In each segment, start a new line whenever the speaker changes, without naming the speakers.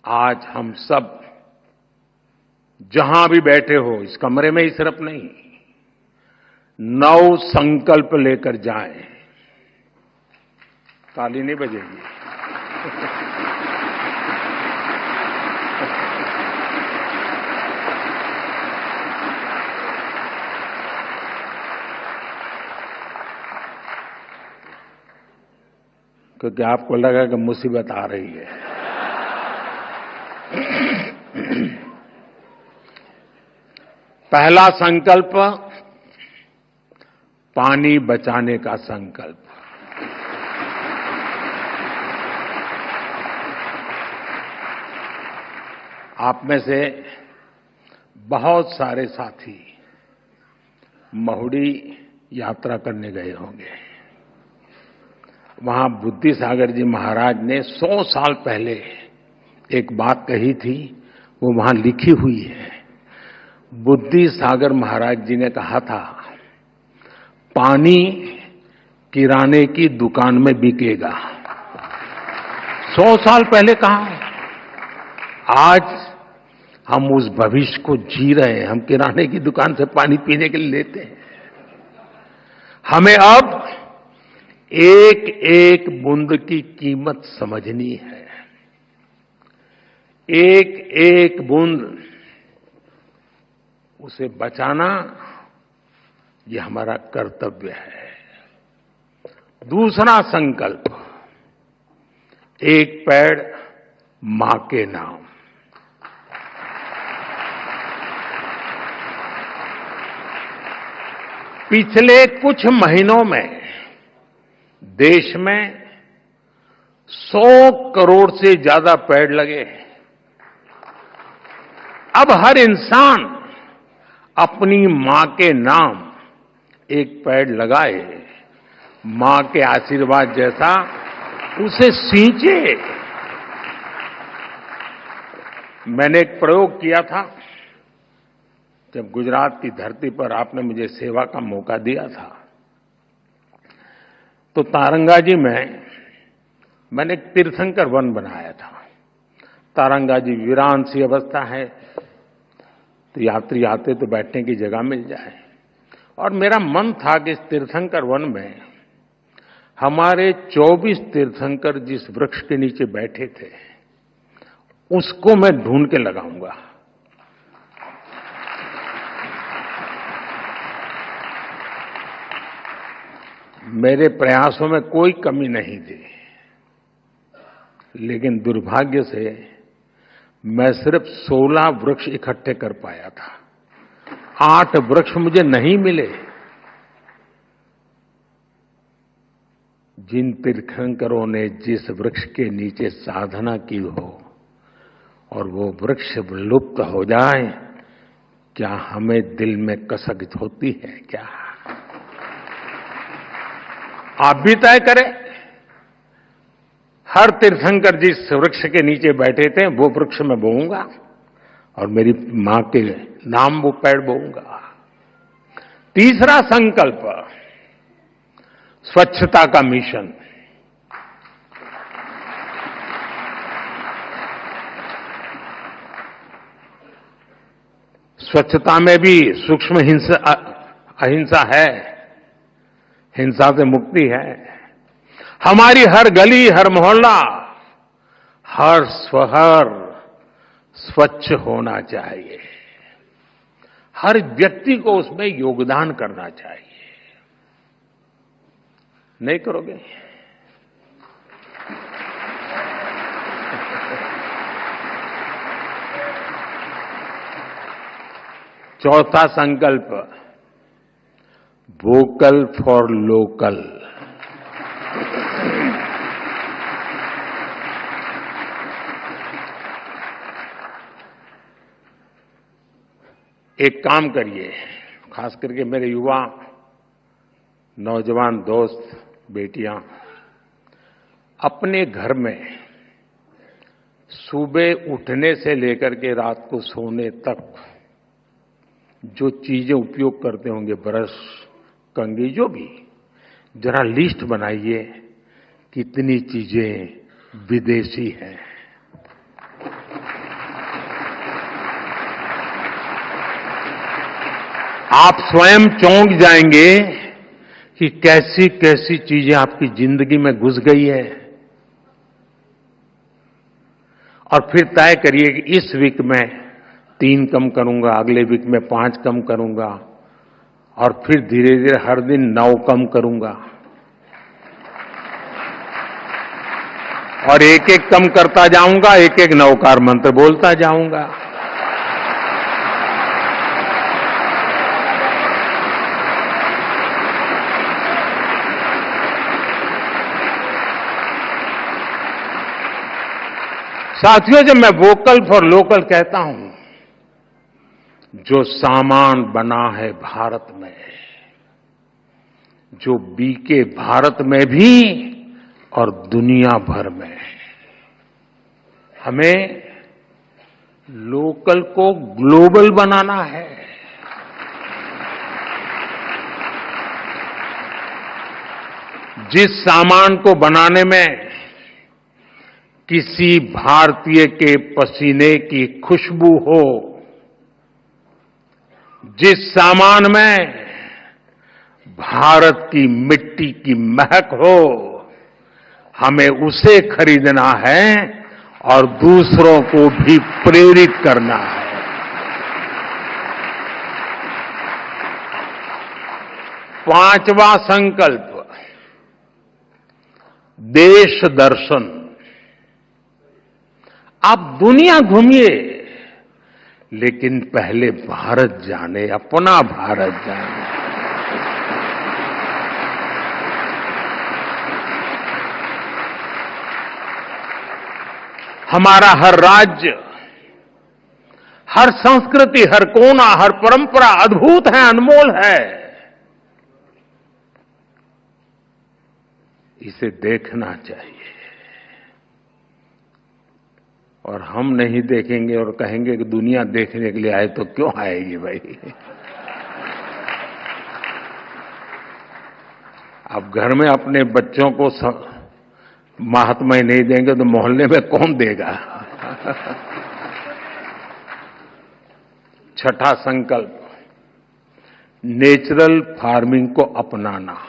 आज हम सब जहां भी बैठे हो, इस कमरे में ही सिर्फ नहीं, नव संकल्प लेकर जाएं। ताली नहीं बजेगी। क्योंकि आपको लगा कि मुसीबत आ रही है। पहला संकल्प, पानी बचाने का संकल्प। आप में से बहुत सारे साथी महुड़ी यात्रा करने गए होंगे। वहां बुद्धि सागर जी महाराज ने 100 साल पहले एक बात कही थी, वो वहां लिखी हुई है। बुद्धि सागर महाराज जी ने कहा था, पानी किराने की दुकान में बिकेगा। 100 साल पहले कहा है। आज हम उस भविष्य को जी रहे हैं। हम किराने की दुकान से पानी पीने के लिए लेते हैं। हमें अब एक एक बूंद की कीमत समझनी है। एक एक बूंद उसे बचाना, यह हमारा कर्तव्य है। दूसरा संकल्प, एक पेड़ मां के नाम। पिछले कुछ महीनों में देश में 100 करोड़ से ज्यादा पेड़ लगे। अब हर इंसान अपनी मां के नाम एक पेड़ लगाए, मां के आशीर्वाद जैसा उसे सींचे। मैंने एक प्रयोग किया था जब गुजरात की धरती पर आपने मुझे सेवा का मौका दिया था। तो तारंगाजी में मैंने एक तीर्थंकर वन बनाया था। तारंगाजी वीरान सी अवस्था है, तो यात्री आते तो बैठने की जगह मिल जाए। और मेरा मन था कि इस तीर्थंकर वन में हमारे 24 तीर्थंकर जिस वृक्ष के नीचे बैठे थे, उसको मैं ढूंढ के लगाऊंगा। मेरे प्रयासों में कोई कमी नहीं थी, लेकिन दुर्भाग्य से मैं सिर्फ 16 वृक्ष इकट्ठे कर पाया था। 8 वृक्ष मुझे नहीं मिले। जिन तीर्थंकरों ने जिस वृक्ष के नीचे साधना की हो और वो वृक्ष लुप्त हो जाए, क्या हमें दिल में कसक होती है क्या? आप भी तय करें। हर तीर्थंकर जिस वृक्ष के नीचे बैठे थे, वो वृक्ष मैं बोऊंगा और मेरी मां के नाम वो पेड़ बोऊंगा। तीसरा संकल्प, स्वच्छता का मिशन। स्वच्छता में भी सूक्ष्म अहिंसा है, हिंसा से मुक्ति है। हमारी हर गली, हर मोहल्ला, हर शहर स्वच्छ होना चाहिए। हर व्यक्ति को उसमें योगदान करना चाहिए। नहीं करोगे? चौथा संकल्प, वोकल फॉर लोकल। एक काम करिए, खास करके मेरे युवा नौजवान दोस्त बेटियां, अपने घर में सुबह उठने से लेकर के रात को सोने तक जो चीजें उपयोग करते होंगे, ब्रश, कंघी, जो भी, जरा लिस्ट बनाइए कितनी चीजें विदेशी हैं। आप स्वयं चौंक जाएंगे कि कैसी कैसी चीजें आपकी जिंदगी में घुस गई है। और फिर तय करिए कि इस वीक में 3 कम करूंगा, अगले वीक में 5 कम करूंगा, और फिर धीरे धीरे हर दिन 9 कम करूंगा, और एक एक कम करता जाऊंगा, एक एक नवकार मंत्र बोलता जाऊंगा। साथियों, जब मैं वोकल फॉर लोकल कहता हूं, जो सामान बना है भारत में, जो बीके भारत में भी और दुनिया भर में, हमें लोकल को ग्लोबल बनाना है। जिस सामान को बनाने में किसी भारतीय के पसीने की खुशबू हो, जिस सामान में भारत की मिट्टी की महक हो, हमें उसे खरीदना है और दूसरों को भी प्रेरित करना है। पांचवा संकल्प, देश दर्शन। आप दुनिया घूमिए, लेकिन पहले भारत जाने, अपना भारत जाने। हमारा हर राज्य, हर संस्कृति, हर कोना, हर परंपरा अद्भुत है, अनमोल है। इसे देखना चाहिए। और हम नहीं देखेंगे और कहेंगे कि दुनिया देखने के लिए आए, तो क्यों आएगी भाई? आप घर में अपने बच्चों को महात्मा नहीं देंगे तो मोहल्ले में कौन देगा? छठा संकल्प, नेचुरल फार्मिंग को अपनाना।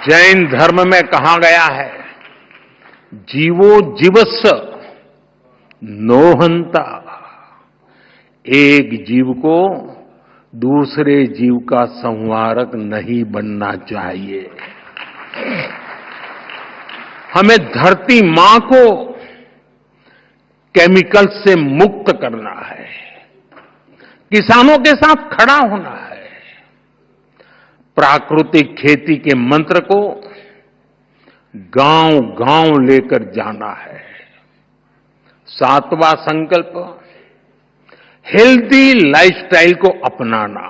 जैन धर्म में कहा गया है, जीवो जीवस्स नोहंता। एक जीव को दूसरे जीव का संहारक नहीं बनना चाहिए। हमें धरती मां को केमिकल से मुक्त करना है, किसानों के साथ खड़ा होना है, प्राकृतिक खेती के मंत्र को गांव गांव लेकर जाना है। सातवां संकल्प, हेल्दी लाइफस्टाइल को अपनाना।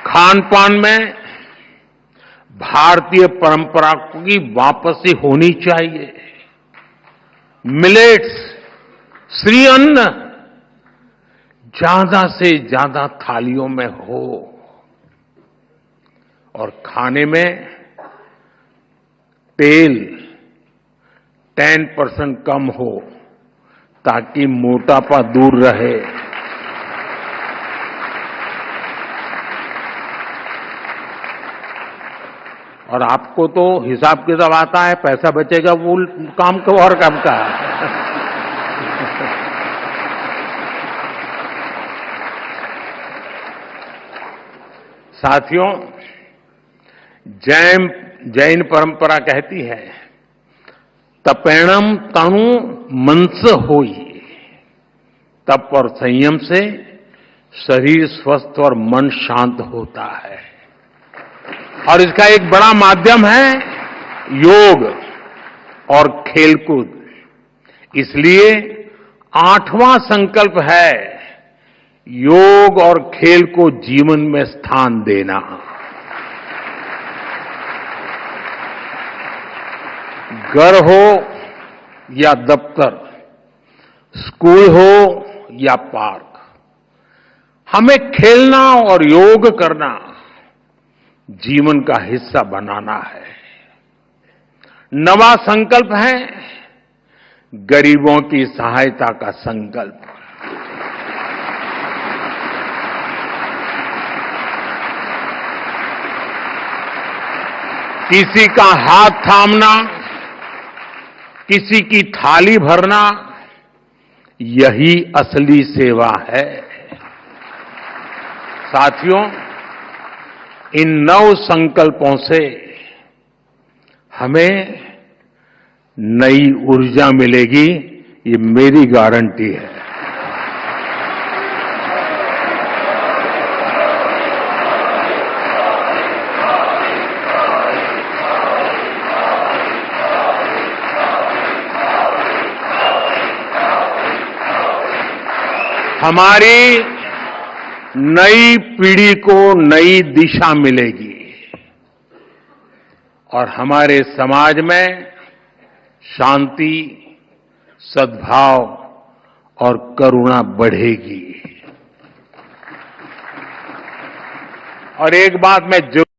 खान पान में भारतीय परंपरा की वापसी होनी चाहिए। मिलेट्स, श्री अन्न ज्यादा से ज्यादा थालियों में हो, और खाने में तेल 10% कम हो, ताकि मोटापा दूर रहे। और आपको तो हिसाब किताब आता है, पैसा बचेगा, वो काम को और काम का है। साथियों, जैन परंपरा कहती है, तपेणम तनु मनस होई। तप और संयम से शरीर स्वस्थ और मन शांत होता है। और इसका एक बड़ा माध्यम है योग और खेलकूद। इसलिए 8वां संकल्प है योग और खेल को जीवन में स्थान देना। घर हो या दफ्तर, स्कूल हो या पार्क, हमें खेलना और योग करना जीवन का हिस्सा बनाना है। 9वां संकल्प है गरीबों की सहायता का संकल्प, किसी का हाथ थामना, किसी की थाली भरना, यही असली सेवा है। साथियों, इन 9 संकल्पों से हमें नई ऊर्जा मिलेगी, ये मेरी गारंटी है। हमारी नई पीढ़ी को नई दिशा मिलेगी और हमारे समाज में शांति, सद्भाव और करुणा बढ़ेगी। और एक बात मैं जरूर